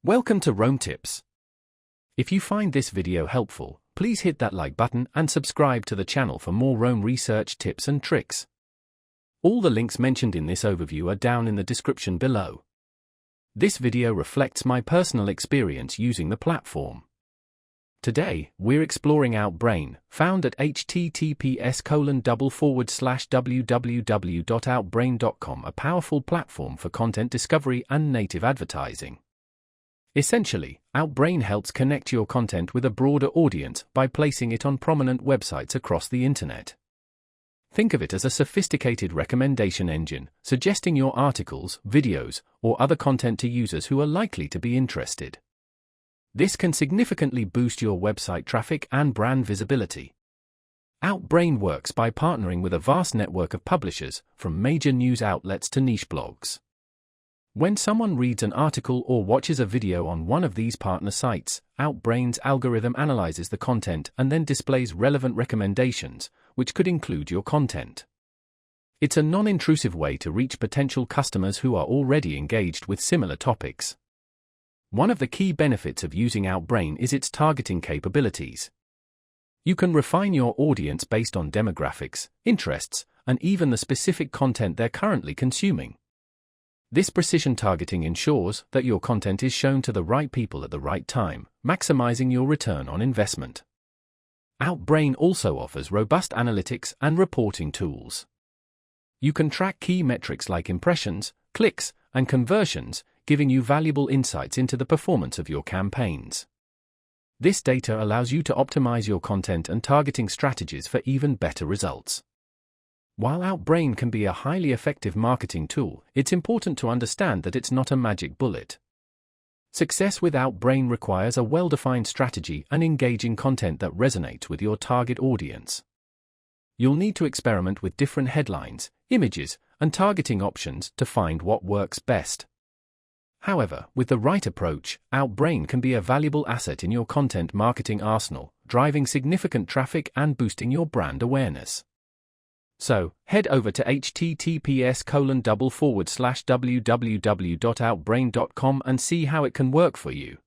Welcome to Rome Tips. If you find this video helpful, please hit that like button and subscribe to the channel for more Rome research tips and tricks. All the links mentioned in this overview are down in the description below. This video reflects my personal experience using the platform. Today, we're exploring Outbrain, found at https://www.outbrain.com, a powerful platform for content discovery and native advertising. Essentially, Outbrain helps connect your content with a broader audience by placing it on prominent websites across the internet. Think of it as a sophisticated recommendation engine, suggesting your articles, videos, or other content to users who are likely to be interested. This can significantly boost your website traffic and brand visibility. Outbrain works by partnering with a vast network of publishers, from major news outlets to niche blogs. When someone reads an article or watches a video on one of these partner sites, Outbrain's algorithm analyzes the content and then displays relevant recommendations, which could include your content. It's a non-intrusive way to reach potential customers who are already engaged with similar topics. One of the key benefits of using Outbrain is its targeting capabilities. You can refine your audience based on demographics, interests, and even the specific content they're currently consuming. This precision targeting ensures that your content is shown to the right people at the right time, maximizing your return on investment. Outbrain also offers robust analytics and reporting tools. You can track key metrics like impressions, clicks, and conversions, giving you valuable insights into the performance of your campaigns. This data allows you to optimize your content and targeting strategies for even better results. While Outbrain can be a highly effective marketing tool, it's important to understand that it's not a magic bullet. Success with Outbrain requires a well-defined strategy and engaging content that resonates with your target audience. You'll need to experiment with different headlines, images, and targeting options to find what works best. However, with the right approach, Outbrain can be a valuable asset in your content marketing arsenal, driving significant traffic and boosting your brand awareness. So, head over to https://www.outbrain.com and see how it can work for you.